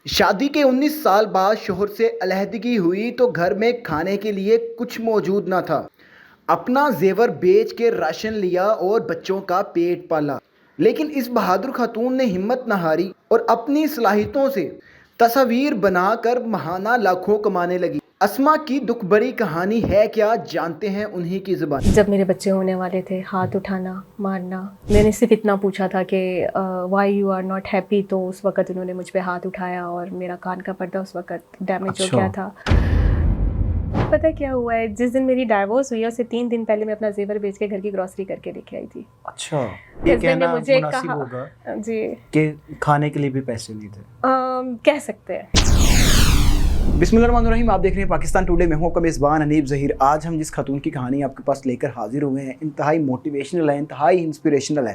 شادی کے 19 سال بعد شوہر سے علیحدگی ہوئی تو گھر میں کھانے کے لیے کچھ موجود نہ تھا۔ اپنا زیور بیچ کے راشن لیا اور بچوں کا پیٹ پالا، لیکن اس بہادر خاتون نے ہمت نہ ہاری اور اپنی صلاحیتوں سے تصاویر بنا کر ماہانہ لاکھوں کمانے لگی۔ اسما کی دکھ بھری کہانی ہے کیا، جانتے ہیں انہی کی زبان۔ جب میرے بچے ہونے والے تھے، ہاتھ اٹھانا، مارنا، میں نے صرف اتنا پوچھا تھا کہ why you are not happy, تو اس وقت انہوں نے مجھ پہ ہاتھ اٹھایا اور میرا کان کا پردہ اس وقت ڈیمیج ہو گیا تھا۔ پتہ کیا ہوا ہے، جس دن میری ڈائیورس ہوئی اس سے 3 دن پہلے میں اپنا زیور بیچ کے گھر کی گروسری کر کے لے کے آئی تھی۔ اچھا، یہ کہنا مجھے مناسب ہوگا جی کہ کھانے کے لیے بھی پیسے نہیں تھے، کہہ سکتے ہیں۔ بسم اللہ الرحمن الرحیم، آپ دیکھ رہے ہیں پاکستان ٹوڈے، میں ہوں آپ کا میزبان حنیف ظہیر۔ آج ہم جس خاتون کی کہانی آپ کے پاس لے کر حاضر ہوئے ہیں، انتہائی موٹیویشنل ہے، انتہائی انسپریشنل ہے۔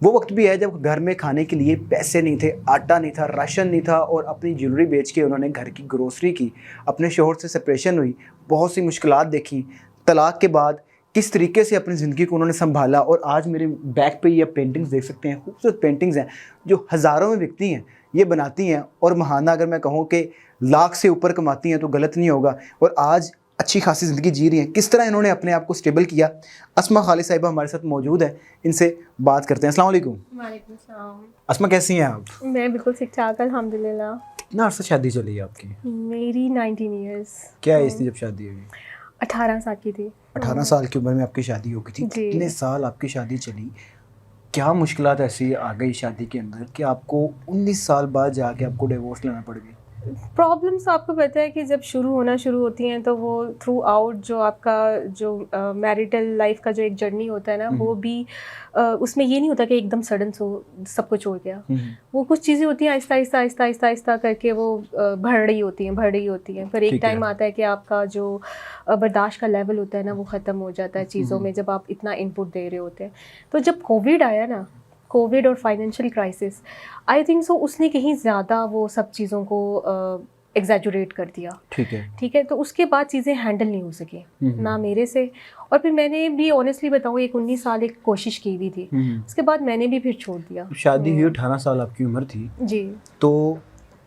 وہ وقت بھی ہے جب گھر میں کھانے کے لیے پیسے نہیں تھے، آٹا نہیں تھا، راشن نہیں تھا، اور اپنی جیولری بیچ کے انہوں نے گھر کی گروسری کی۔ اپنے شوہر سے سپریشن ہوئی، بہت سی مشکلات دیکھیں، طلاق کے بعد کس طریقے سے اپنی زندگی کو انہوں نے سنبھالا۔ اور آج میرے بیک پہ یہ پینٹنگز دیکھ سکتے ہیں، خوبصورت پینٹنگز ہیں جو ہزاروں میں بکتی ہیں، یہ بناتی ہیں اور ماہانہ اگر میں کہوں کہ لاکھ سے اوپر کماتی ہیں تو غلط نہیں ہوگا، اور آج اچھی خاصی زندگی جی رہی ہیں۔ کس طرح انہوں نے اپنے آپ کو سٹیبل کیا، اسما خالد صاحبہ ہمارے ساتھ موجود ہیں، ان سے بات کرتے ہیں۔ السلام علیکم۔ وعلیکم السلام۔ اسما کیسی ہیں آپ؟ میں بالکل ٹھیک ٹھاک الحمدللہ۔ کتنا عرصہ شادی چلی ہے آپ کی؟ میری 19 ایئرس۔ کیا ایج تھی جب شادی ہوئی؟ 18 سال کی تھی۔ 18 سال کی عمر میں آپ کی شادی ہو گئی تھی۔ کتنے سال آپ کی شادی چلی؟ کیا مشکلات ایسی آ گئی شادی کے اندر کہ آپ کو 19 سال بعد جا کے آپ کو ڈیورس لینا پڑ گئی؟ پرابلمس آپ کو پتہ ہے کہ جب شروع ہوتی ہیں تو وہ تھرو آؤٹ جو آپ کا جو میریٹل لائف کا جو ایک جرنی ہوتا ہے نا، وہ بھی اس میں یہ نہیں ہوتا کہ ایک دم سڈن سب کچھ ہو گیا۔ وہ کچھ چیزیں ہوتی ہیں آہستہ آہستہ آہستہ آہستہ آہستہ کر کے وہ بڑھ رہی ہوتی ہیں۔ پھر ایک ٹائم آتا ہے کہ آپ کا جو برداشت کا لیول ہوتا ہے نا، وہ ختم ہو جاتا ہے چیزوں میں، جب آپ اتنا ان پٹ دے رہے ہوتے ہیں۔ تو جب کووڈ آیا نا، کووڈ اور financial crisis, I think so اس نے کہیں زیادہ وہ سب چیزوں کو ایگزیجوریٹ کر دیا۔ ٹھیک ہے، تو اس کے بعد چیزیں ہینڈل نہیں ہو سکیں نہ میرے سے، اور پھر میں نے بھی آنیسٹلی بتاؤں 19 سال ایک کوشش کی ہوئی تھی، اس کے بعد میں نے بھی پھر چھوڑ دیا۔ شادی ہوئی 18 سال آپ کی عمر تھی جی، تو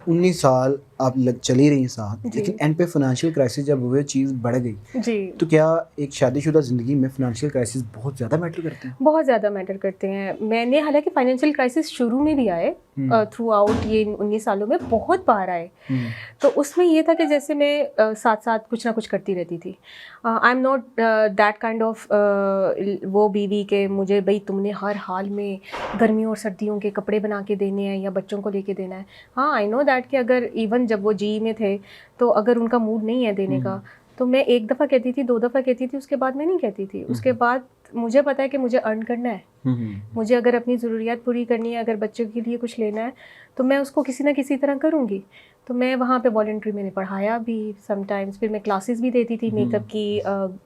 19 سال آپ چلی رہی ہیں ساتھ، لیکن اینڈ پہ فائنینشیل کرائسس جب ہوئے، چیز بڑھ گئی، جی، تو کیا ایک شادی شدہ زندگی میں فائنینشیل کرائسس بہت زیادہ میٹر کرتے ہیں؟ بہت زیادہ میٹر کرتے ہیں۔ میں نے حالانکہ فائنینشیل کرائسس شروع میں بھی آئے، تھرو آؤٹ یہ 19 سالوں میں بہت بار آئے، تو اس میں یہ تھا کہ جیسے میں ساتھ ساتھ کچھ نہ کچھ کرتی رہتی تھی۔ I am not that kind of وہ بیوی کہ مجھے بھائی تم نے ہر حال میں گرمیوں اور سردیوں کے کپڑے بنا کے دینے ہیں یا بچوں کو لے کے دینا ہے۔ ہاں، آئی نو دیٹ کہ اگر ایون جب وہ جی میں تھے تو اگر ان کا موڈ نہیں ہے دینے کا تو میں 1 دفعہ کہتی تھی، 2 دفعہ کہتی تھی، اس کے بعد میں نہیں کہتی تھی۔ اس کے بعد مجھے پتا ہے کہ مجھے ارن کرنا ہے، مجھے اگر اپنی ضروریات پوری کرنی ہے، اگر بچوں کے لیے کچھ لینا ہے تو میں اس کو کسی نہ کسی طرح کروں گی۔ تو میں وہاں پہ والنٹری میں نے پڑھایا بھی سم ٹائمس، پھر میں کلاسز بھی دیتی تھی، میک اپ کی،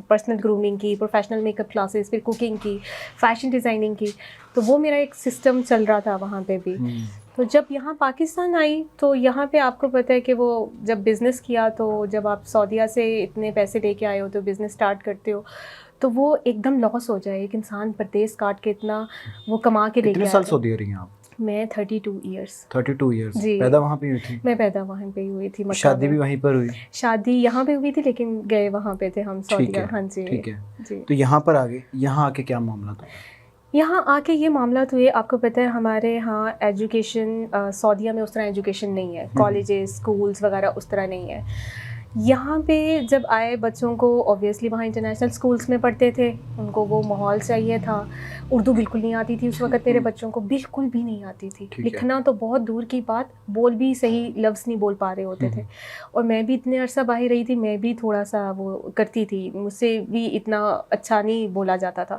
پرسنل گرومنگ کی، پروفیشنل میک اپ کلاسز، پھر کوکنگ کی، فیشن ڈیزائننگ کی، تو وہ میرا ایک سسٹم چل رہا تھا وہاں پہ بھی۔ تو جب یہاں پاکستان آئی تو یہاں پہ آپ کو پتہ ہے کہ وہ جب بزنس کیا، تو جب آپ سعودیہ سے اتنے پیسے لے کے آئے ہو تو بزنس اسٹارٹ کرتے ہو تو وہ ایک دم لاس ہو جائے۔ ایک انسان پردیس کاٹ کے اتنا وہ کما کے لے کے کتنے سال سعودی رہی ہیں آپ؟ میں 32 ایئرس۔ 32 ایئرس۔ جی، پیدا وہاں پہ ہوئی تھی؟ میں پیدا وہاں پہ ہی ہوئی تھی، مکہ شادی میں۔ بھی وہیں پر ہوئی؟ شادی یہاں پہ ہوئی تھی لیکن گئے وہاں پہ تھے ہم سعودیہ۔ ہاں جی، ٹھیک ہے، جی۔ تو یہاں پر آگے، یہاں آ کے کیا معاملات ہوئے؟ یہاں آ کے یہ معاملات ہوئے، آپ کو پتہ ہے ہمارے ہاں ایجوکیشن سعودیہ میں اس طرح ایجوکیشن نہیں ہے، کالجز، اسکولس وغیرہ اس طرح نہیں ہے۔ یہاں پہ جب آئے بچوں کو اوبیسلی وہاں انٹرنیشنل اسکولس میں پڑھتے تھے، ان کو وہ ماحول چاہیے تھا۔ اردو بالکل نہیں آتی تھی اس وقت میرے بچوں کو، بالکل بھی نہیں آتی تھی، لکھنا تو بہت دور کی بات، بول بھی صحیح لفظ نہیں بول پا رہے ہوتے تھے۔ اور میں بھی اتنے عرصہ باہر رہی تھی، میں بھی تھوڑا سا وہ کرتی تھی، مجھ سے بھی اتنا اچھا نہیں بولا جاتا تھا،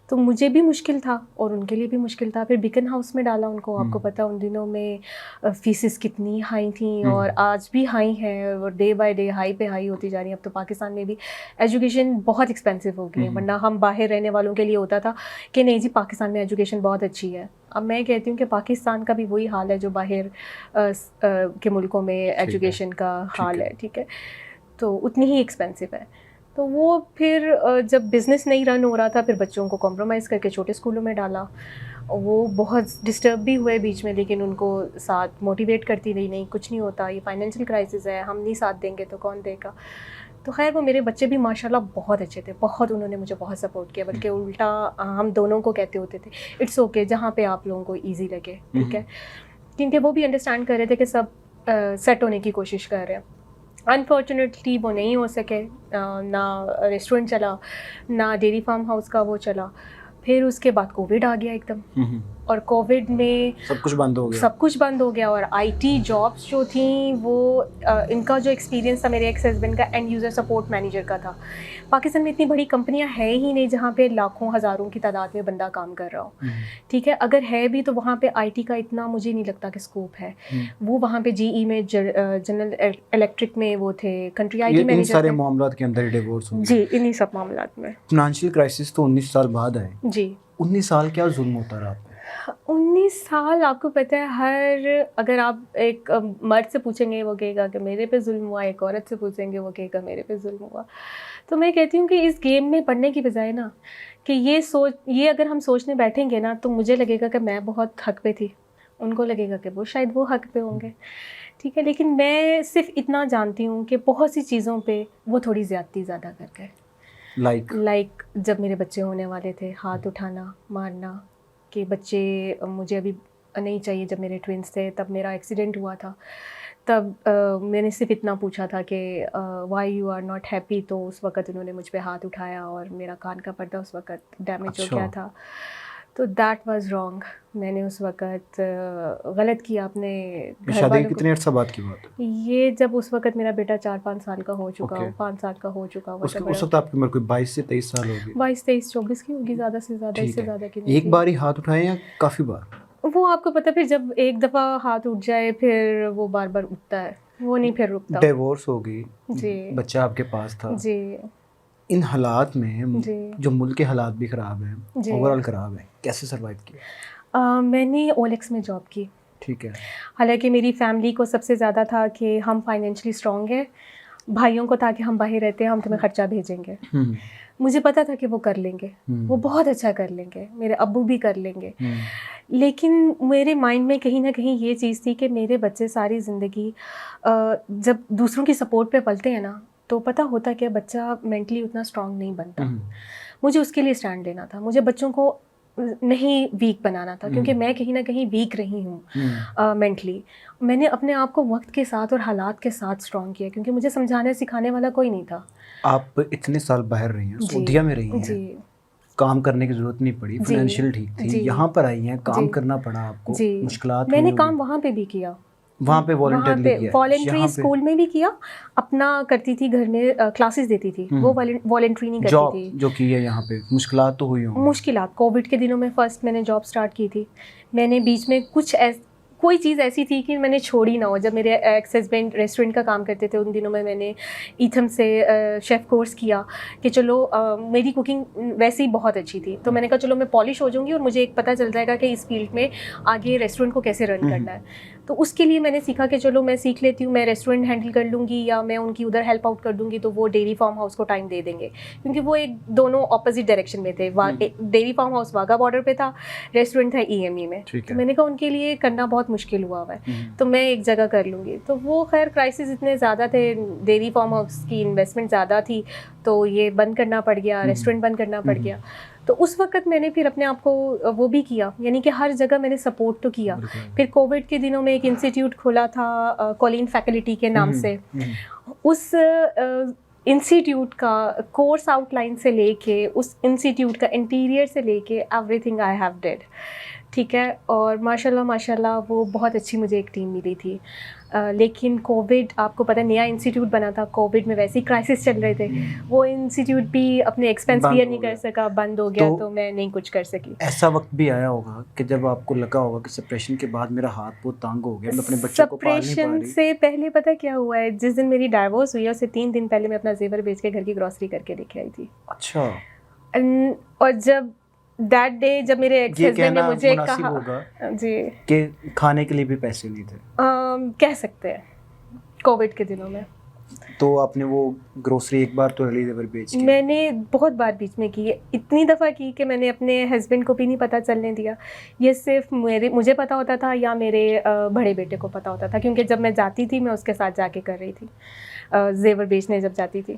تو مجھے بھی مشکل تھا اور ان کے لیے بھی مشکل تھا۔ پھر بیکن ہاؤس میں ڈالا ان کو، آپ کو پتہ ان دنوں میں فیسز کتنی ہائی تھیں اور آج بھی ہائی ہیں، اور ڈے بائی ڈے ہائی پہ ہائی ہوتی جا رہی ہیں۔ اب تو پاکستان میں بھی ایجوکیشن بہت ایکسپینسو ہو گئی ہے، ورنہ ہم باہر رہنے والوں کے لیے ہوتا تھا کہ نہیں جی پاکستان میں ایجوکیشن بہت اچھی ہے۔ اب میں کہتی ہوں کہ پاکستان کا بھی وہی حال ہے جو باہر کے ملکوں میں ایجوکیشن کا حال ہے، ٹھیک ہے، تو اتنی ہی ایکسپینسو ہے۔ تو وہ پھر جب بزنس نہیں رن ہو رہا تھا، پھر بچوں کو کمپرومائز کر کے چھوٹے اسکولوں میں ڈالا، وہ بہت ڈسٹرب بھی ہوئے بیچ میں, لیکن ان کو ساتھ موٹیویٹ کرتی رہی, نہیں کچھ نہیں ہوتا, یہ فائنینشیل کرائسس ہے, ہم نہیں ساتھ دیں گے تو کون دے گا. تو خیر وہ میرے بچے بھی ماشاءاللہ بہت اچھے تھے, بہت انہوں نے مجھے بہت سپورٹ کیا, بلکہ الٹا ہم دونوں کو کہتے ہوتے تھے اٹس اوکے جہاں پہ آپ لوگوں کو ایزی لگے, ٹھیک ہے, کیونکہ وہ بھی انڈرسٹینڈ کر رہے تھے کہ سب سیٹ ہونے کی کوشش کر رہے ہیں. انفارچونیٹلی وہ نہیں ہو سکے, نہ ریسٹورینٹ چلا, نہ ڈیری فارم ہاؤس کا وہ چلا. پھر اس کے بعد کووڈ آ گیا ایک دم, اور کووڈ میں سب کچھ بند ہو گیا, سب کچھ بند ہو گیا. اور آئی ٹی جابس جو تھیں وہ ان کا جو ایکسپیرینس تھا میرے ایکس ہسبینڈ کا اینڈ یوزر سپورٹ مینیجر کا تھا. پاکستان میں اتنی بڑی کمپنیاں ہیں ہی نہیں جہاں پہ لاکھوں ہزاروں کی تعداد میں بندہ کام کر رہا ہو, ٹھیک ہے. اگر ہے بھی تو وہاں پہ آئی ٹی کا اتنا مجھے نہیں لگتا کہ اسکوپ ہے. وہ وہاں پہ جی ای میں, جنرل الیکٹرک میں وہ تھے, country I T in manager سارے تھے. معاملات کے اندر ڈیورس ہو جی انہی سب معاملات میں. فائنانشیل کرائسس تو 19 سال بعد آئے. جی 19 سال کیا ظلم ہوتا رہا آپ پہ؟ 19 سال آپ کو پتہ ہے, اگر آپ ایک مرد سے پوچھیں گے وہ کہے گا کہ میرے پہ ظلم ہوا, ایک عورت سے پوچھیں گے وہ کہے گا میرے پہ ظلم ہوا. تو میں کہتی ہوں کہ اس گیم میں پڑھنے کی بجائے نا, کہ یہ اگر ہم سوچنے بیٹھیں گے نا تو مجھے لگے گا کہ میں بہت حق پہ تھی, ان کو لگے گا کہ وہ شاید وہ حق پہ ہوں گے, ٹھیک ہے. لیکن میں صرف اتنا جانتی ہوں کہ بہت سی چیزوں پہ وہ تھوڑی زیادتی زیادہ کر گئے. لائک جب میرے بچے ہونے والے تھے, ہاتھ اٹھانا, مارنا, کہ بچے مجھے ابھی نہیں چاہیے. جب میرے ٹوینس تھے تب میرا ایکسیڈنٹ ہوا تھا, تب میں نے صرف اتنا پوچھا تھا کہ why you are not happy, تو اس وقت انہوں نے مجھ پہ ہاتھ اٹھایا اور میرا کان کا پردہ اس وقت ڈیمیج ہو گیا تھا. تو دیٹ واز رانگ. میں نے اس وقت غلط کیا اپنے گھر شادی والوں کتنے عرصہ بعد کی بات ہے یہ, جب اس وقت میرا بیٹا 4-5 سال کا ہو چکا ہو, 5 سال کا ہو چکا ہو. اس وقت آپ کی عمر کوئی 22 سے 23 سال ہوگی. 22, 23, 24 کی ہوگی, زیادہ سے زیادہ, اس سے زیادہ کی نہیں. ایک بار ہی ہاتھ اٹھائے یا کافی بار؟ وہ آپ کو پتہ, پھر جب ایک دفعہ ہاتھ اٹھ جائے پھر وہ بار بار اٹھتا ہے, وہ نہیں پھر رکتا. ڈیورس ہو گئی, جی, بچہ آپ کے پاس تھا. جی. ان حالات میں جی. جو ملک کے حالات بھی خراب ہیں, جی. اوور آل خراب ہیں, کیسے سروائیو کیا؟ میں نے OLX میں جاب کی. ٹھیک ہے. حالانکہ میری فیملی کو سب سے زیادہ تھا کہ ہم فائنینشلی اسٹرانگ ہیں, بھائیوں کو تھا کہ ہم باہر رہتے ہیں, ہم تمہیں خرچہ بھیجیں گے. مجھے پتا تھا کہ وہ کر لیں گے, وہ بہت اچھا کر لیں گے, میرے ابو بھی کر لیں گے. لیکن میرے مائنڈ میں کہیں نہ کہیں یہ چیز تھی کہ میرے بچے ساری زندگی جب دوسروں کی سپورٹ پہ پلتے ہیں نا, تو پتہ ہوتا کہ بچہ مینٹلی اتنا اسٹرانگ نہیں بنتا. مجھے اس کے لیے اسٹینڈ لینا تھا, مجھے بچوں کو نہیں ویک بنانا تھا, کیونکہ میں کہیں نہ کہیں ویک رہی ہوں مینٹلی. میں نے اپنے آپ کو وقت کے ساتھ اور حالات کے ساتھ اسٹرانگ کیا, کیونکہ مجھے سمجھانے سکھانے والا کوئی نہیں تھا. آپ اتنے سال باہر رہی ہیں, سعودیہ میں رہی ہیں, کام کرنے کی ضرورت نہیں پڑی, فائنینشیل ٹھیک تھی, یہاں پر آئی ہیں, کام کرنا پڑا آپ کو, مشکلات میں نے کام وہاں پہ بھی کیا, وہاں پہ والنٹری اسکول میں بھی کیا, اپنا کرتی تھی, گھر میں کلاسز دیتی تھی, وہ والنٹری نہیں کرتی تھی. جو کی ہے یہاں پہ مشکلات تو ہوئی ہوں. مشکلات کووڈ کے دنوں میں فرسٹ میں نے جاب اسٹارٹ کی تھی. میں نے بیچ میں کوئی چیز ایسی تھی کہ میں نے چھوڑی نہ ہو. جب میرے ایکس ہسبینڈ ریسٹورینٹ کا کام کرتے تھے, ان دنوں میں نے ایتھم سے شیف کورس کیا کہ چلو میری کوکنگ ویسے ہی بہت اچھی تھی, تو میں نے کہا چلو میں پالش ہو جاؤں گی اور مجھے ایک پتہ چل جائے گا کہ اس فیلڈ میں آگے ریسٹورینٹ کو کیسے رن کرنا ہے. تو اس کے لیے میں نے سیکھا کہ چلو میں سیکھ لیتی ہوں, میں ریسٹورینٹ ہینڈل کر لوں گی یا میں ان کی ادھر ہیلپ آؤٹ کر دوں گی, تو وہ ڈیری فارم ہاؤس کو ٹائم دے دیں گے, کیونکہ وہ ایک دونوں اپوزٹ ڈائریکشن میں تھے. ڈیری فارم ہاؤس واگا بارڈر پہ تھا, ریسٹورینٹ تھا EME میں. تو میں نے کہا ان کے لیے کرنا بہت مشکل ہوا ہوا ہے, تو میں ایک جگہ کر لوں گی. تو وہ خیر کرائسس اتنے زیادہ تھے, ڈیری فارم ہاؤس کی انویسٹمنٹ زیادہ تھی, تو یہ بند کرنا پڑ گیا, ریسٹورینٹ بند کرنا پڑ گیا. تو اس وقت میں نے پھر اپنے آپ کو وہ بھی کیا, یعنی کہ ہر جگہ میں نے سپورٹ تو کیا. پھر کووڈ کے دنوں میں ایک انسٹیٹیوٹ کھولا تھا کولین فیکلٹی کے نام سے. اس انسٹیٹیوٹ کا کورس آؤٹ لائن سے لے کے, اس انسٹیٹیوٹ کا انٹیریئر سے لے کے everything I have did, ٹھیک ہے. اور ماشاء اللہ وہ بہت اچھی مجھے ایک ٹیم ملی تھی. لیکن کووڈ, آپ کو پتہ نیا انسٹیٹیوٹ بنا تھا, کووڈ میں ویسے ہی کرائسس چل رہے تھے, وہ انسٹیٹیوٹ بھی اپنے ایکسپینس کلیئر نہیں کر سکا, بند ہو گیا, تو میں نہیں کچھ کر سکی. ایسا وقت بھی آیا ہوگا کہ جب آپ کو لگا ہوگا کہ سپریشن کے بعد میرا ہاتھ بہت تانگ ہو گیا, میں اپنے بچوں کو پال نہیں پا رہی. سپریشن سے پہلے پتہ کیا ہوا ہے, جس دن میری ڈائیورس ہوئی ہے اس سے 3 دن پہلے میں اپنا زیور بیچ کے گھر کی گروسری کر کے لے کے آئی تھی. اچھا. اور جب دیٹ ڈے جب میرے ایکس ہسبینڈ نے مجھے کہا, جی, کہ کھانے کے لیے بھی پیسے نہیں تھے, کہہ سکتے ہیں کووڈ کے دنوں میں. تو آپ نے وہ گروسری ایک بار تو ارلی لیور بیچ کی؟ میں نے بہت بار بیچ میں کی ہے, اتنی دفعہ کی کہ میں نے اپنے ہسبینڈ کو بھی نہیں پتہ چلنے دیا. یہ صرف مجھے پتہ ہوتا تھا یا میرے بڑے بیٹے کو پتہ ہوتا تھا, کیونکہ جب میں جاتی تھی میں اس کے ساتھ جا کے کر رہی تھی, زیور بیچنے جب جاتی تھی.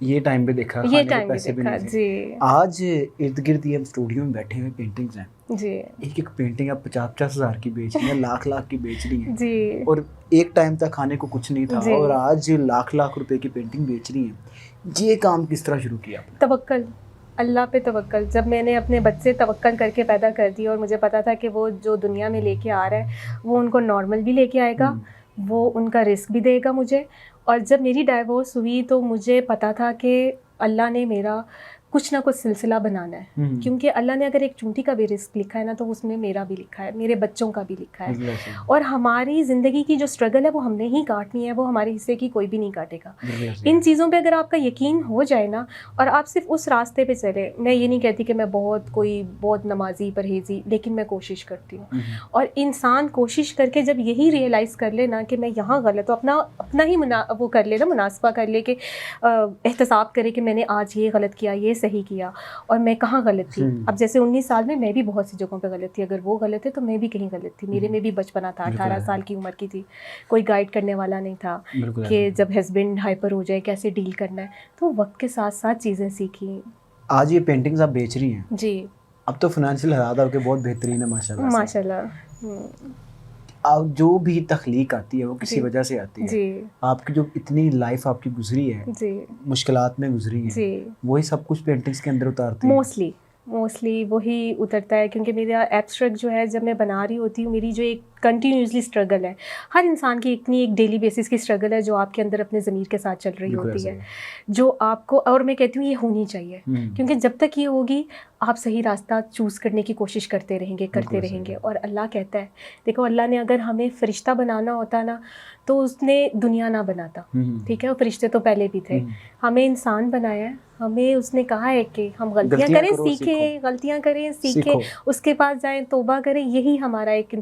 یہ ٹائم پہ دیکھا, یہ ٹائم پہ دیکھا جی. آج ارد گرد یہ ہم اسٹوڈیو میں بیٹھے ہوئے پینٹنگز ہیں جی, ایک ایک پینٹنگ آپ 50-50 ہزار کی بیچ رہی ہیں, لاکھ کی بیچ رہی ہیں جی. اور ایک ٹائم تک کھانے کو کچھ نہیں تھا اور آج لاکھ روپے کی پینٹنگ بیچ رہی ہیں. یہ کام کس طرح شروع کیا آپ نے؟ توکل, اللہ پہ توکل. جب میں نے اپنے بچے توکل کر کے پیدا کر دی اور مجھے پتا تھا کہ وہ جو دنیا میں لے کے آ رہا ہے وہ ان کو نارمل بھی لے کے آئے گا, وہ ان کا رزق بھی دے گا مجھے. اور جب میری ڈائیورس ہوئی تو مجھے پتا تھا کہ اللہ نے میرا کچھ نہ کچھ سلسلہ بنانا ہے, کیونکہ اللہ نے اگر ایک چونٹی کا بھی رزق لکھا ہے نا تو اس میں میرا بھی لکھا ہے, میرے بچوں کا بھی لکھا ہے. اور ہماری زندگی کی جو اسٹرگل ہے وہ ہم نے ہی کاٹنی ہے, وہ ہمارے حصے کی کوئی بھی نہیں کاٹے گا. ان چیزوں پہ اگر آپ کا یقین ہو جائے نا اور آپ صرف اس راستے پہ چلے, میں یہ نہیں کہتی کہ میں بہت نمازی پرہیزی, لیکن میں کوشش کرتی ہوں. اور انسان کوشش کر کے جب یہی ریئلائز کر لے نا کہ میں یہاں غلط ہوں, اپنا ہی وہ کر لے نا, مناسبہ کر لے, کہ احتساب کرے کہ میں نے آج یہ غلط کیا, یہ صحیح کیا اور میں کہاں غلط تھی. اب جیسے 19 سال میں بھی بہت سی جگہوں پہ غلط تھی, اگر وہ غلط ہے تو میں بھی کہیں غلط تھی. میرے میں بھی بچپنا تھا, 18 سال کی عمر کی تھی, کوئی گائیڈ کرنے والا نہیں تھا کہ جب ہسبینڈ ہائپر ہو جائے کیسے ڈیل کرنا ہے. تو وقت کے ساتھ ساتھ چیزیں سیکھی. آج یہ پینٹنگز آپ بیچ رہی ہیں جی, اب تو فائنینشیل حالات آپ کے بہت بہترین ہے ماشاءاللہ. ماشاءاللہ. جو بھی تخلیق آتی ہے وہ کسی وجہ سے آتی ہے. جی, آپ کی جو اتنی لائف آپ کی گزری ہے, جی, مشکلات میں گزری ہیں, جی, وہی سب کچھ پینٹنگز کے اندر اتارتی ہیں. موسٹلی وہی اترتا ہے, کیونکہ میرا ایبسٹریکٹ جو ہے جب میں بنا رہی ہوتی ہوں, میری جو ایک کنٹینیوسلی اسٹرگل ہے, ہر انسان کی اتنی ایک ڈیلی بیسس کی اسٹرگل ہے جو آپ کے اندر اپنے ضمیر کے ساتھ چل رہی ہوتی ہے, جو آپ کو, اور میں کہتی ہوں یہ ہونی چاہیے, کیونکہ جب تک یہ ہوگی آپ صحیح راستہ چوز کرنے کی کوشش کرتے رہیں گے. اور اللہ کہتا ہے, دیکھو اللہ نے اگر ہمیں فرشتہ بنانا ہوتا نا تو اس نے دنیا نہ بناتا, ٹھیک ہے, وہ فرشتے تو پہلے بھی تھے. ہمیں انسان بنایا ہے, ہمیں اس نے کہا ہے کہ ہم غلطیاں کریں سیکھیں, غلطیاں کریں سیکھیں, اس کے پاس جائیں توبہ کریں. یہی ہمارا ایک.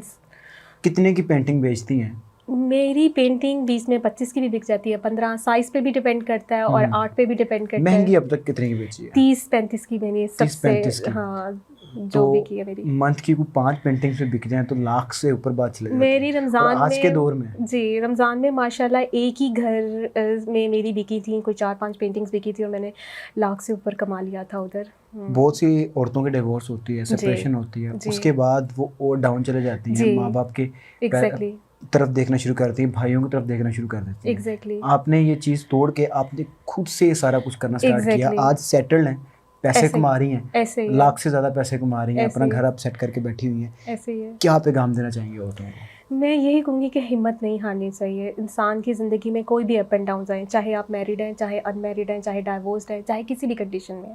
کتنے کی پینٹنگ بیچتی ہیں؟ میری پینٹنگ 20 میں 25 کی بھی بک جاتی ہے, 15, سائز پہ بھی ڈیپینڈ کرتا ہے اور آرٹ پہ بھی ڈیپینڈ کرتا ہے. مہنگی اب تک کتنے کی بیچی ہے؟ 30-35 کی میں نے سب سے, ہاں, جو بھی کی ہے میری. منتھ کی 5 پینٹنگز پہ بک جائیں تو لاکھ سے اوپر بات چلے جاتی ہے میری رمضان میں. آج کے دور میں جی, رمضان میں ماشاءاللہ ایک ہی گھر میں میری بکی تھیں, کوئی 4-5 پینٹنگز بکی تھی اور میں نے لاکھ سے اوپر کما لیا تھا ادھر. بہت سی عورتوں کے ڈیورس ہوتی ہے, سپریشن ہوتی ہے, اس کے بعد وہ اور ڈاؤن چلے جاتی ہیں, ماں باپ کے طرف دیکھنا شروع کرتی ہیں, بھائیوں کی طرف دیکھنا شروع کر دیتی ہیں. ایگزیکٹلی. آپ نے یہ چیز توڑ کے آپ نے خود سے سارا کچھ کرنا اسٹارٹ کیا, آج سیٹلڈ ہیں, پیسے کما رہی ہیں, لاکھ سے زیادہ پیسے کما رہی ہیں, اپنا گھر اب سیٹ کر کے بیٹھی ہوئی ہیں. ایسے ہی ہے. کیا پیغام دینا چاہیں گے عورتوں کو؟ میں یہی کہوں گی کہ ہمت نہیں ہارنی چاہیے. انسان کی زندگی میں کوئی بھی اپ اینڈ ڈاؤنز آئیں, چاہے آپ میرڈ ہیں, چاہے ان میرڈ ہیں, چاہے ڈائیورسڈ ہیں, چاہے کسی بھی کنڈیشن میں.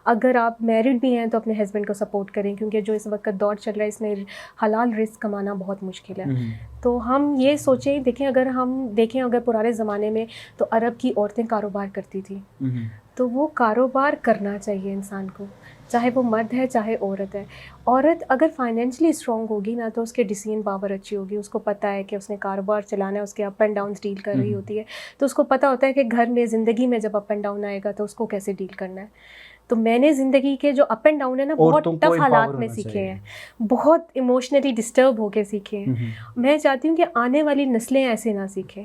اگر آپ میرڈ بھی ہیں تو اپنے ہسبینڈ کو سپورٹ کریں, کیونکہ جو اس وقت دور چل رہا ہے اس میں حلال رزق کمانا بہت مشکل ہے. تو ہم یہ سوچیں, دیکھیں اگر پرانے زمانے میں تو عرب کی عورتیں کاروبار کرتی تھیں, تو وہ کاروبار کرنا چاہیے انسان کو, چاہے وہ مرد ہے چاہے عورت ہے. عورت اگر فائنینشلی اسٹرانگ ہوگی نا تو اس کے ڈیسیژن پاور اچھی ہوگی, اس کو پتہ ہے کہ اس نے کاروبار چلانا ہے, اس کے اپ اینڈ ڈاؤنس ڈیل کر رہی ہوتی ہے, تو اس کو پتہ ہوتا ہے کہ گھر میں زندگی میں جب اپ اینڈ ڈاؤن آئے گا تو اس کو کیسے ڈیل کرنا ہے. تو میں نے زندگی کے جو اپ اینڈ ڈاؤن ہے نا بہت ٹف حالات میں سیکھے ہیں, بہت ایموشنلی ڈسٹرب ہو کے سیکھے ہیں. میں چاہتی ہوں کہ آنے والی نسلیں ایسے نہ سیکھیں.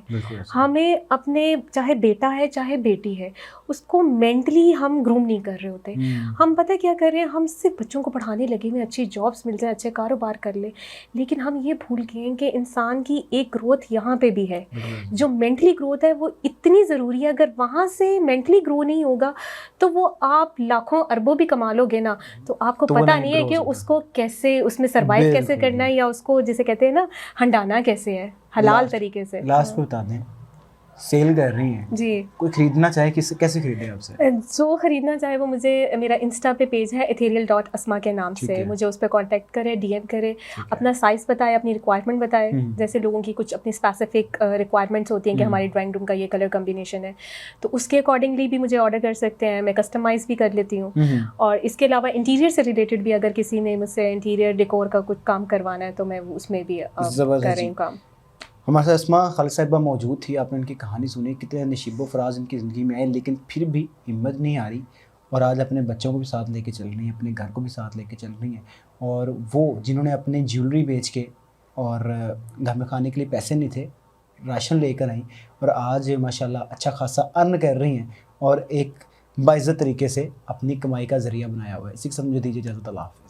ہمیں اپنے, چاہے بیٹا ہے چاہے بیٹی ہے, اس کو مینٹلی ہم گروم نہیں کر رہے ہوتے. ہم پتہ کیا کر رہے ہیں, ہم صرف بچوں کو پڑھانے لگے ہوئے, اچھی جابس مل جائیں, اچھے کاروبار کر لیں, لیکن ہم یہ بھول گئے ہیں کہ انسان کی ایک گروتھ یہاں پہ بھی ہے. جو مینٹلی گروتھ ہے وہ اتنی ضروری ہے. اگر وہاں سے مینٹلی گرو نہیں ہوگا تو وہ آپ لاکھوں اربوں بھی کما لو گے نا, تو آپ کو پتہ نہیں ہے کہ اس کو کیسے, اس میں سروائیو کیسے کرنا ہے, یا اس کو جسے کہتے ہیں نا ہنڈانا کیسے ہے حلال طریقے سے. لاسٹ پہ بتا دیں, سیل کر رہی ہیں جی, کوئی خریدنا چاہے کیسے خریدے آپ سے؟ جو خریدنا چاہے وہ مجھے, میرا انسٹا پہ پیج ہے ethereal.asma کے نام سے, مجھے اس پہ کانٹیکٹ کرے, ڈی ایم کرے, اپنا سائز بتائے, اپنی ریکوائرمنٹ بتائے. جیسے لوگوں کی کچھ اپنی اسپیسیفک ریکوائرمنٹس ہوتی ہیں کہ ہماری ڈرائنگ روم کا یہ کلر کمبینیشن ہے, تو اس کے اکارڈنگلی بھی مجھے آرڈر کر سکتے ہیں. میں کسٹمائز بھی کر لیتی ہوں. اور اس کے علاوہ انٹیریئر سے ریلیٹڈ بھی اگر کسی نے مجھ سے انٹیریئر ڈیکور کا کچھ کام کروانا ہے تو میں اس میں بھی کر رہی ہوں کام. ہمارے ساتھ اسما خالد صاحبہ موجود تھی, آپ نے ان کی کہانی سنی, کتنے نشیب و فراز ان کی زندگی میں آئے, لیکن پھر بھی ہمت نہیں آ رہی, اور آج اپنے بچوں کو بھی ساتھ لے کے چل رہی ہیں, اپنے گھر کو بھی ساتھ لے کے چل رہی ہیں. اور وہ جنہوں نے اپنے جیولری بیچ کے اور گھر میں کھانے کے لیے پیسے نہیں تھے, راشن لے کر آئیں, اور آج ماشاءاللہ اچھا خاصا ارن کر رہی ہیں, اور ایک باعزت طریقے سے اپنی کمائی کا ذریعہ بنایا ہوا ہے. اسی کے ساتھ مجھے دیجیے اجازت, اللہ حافظ.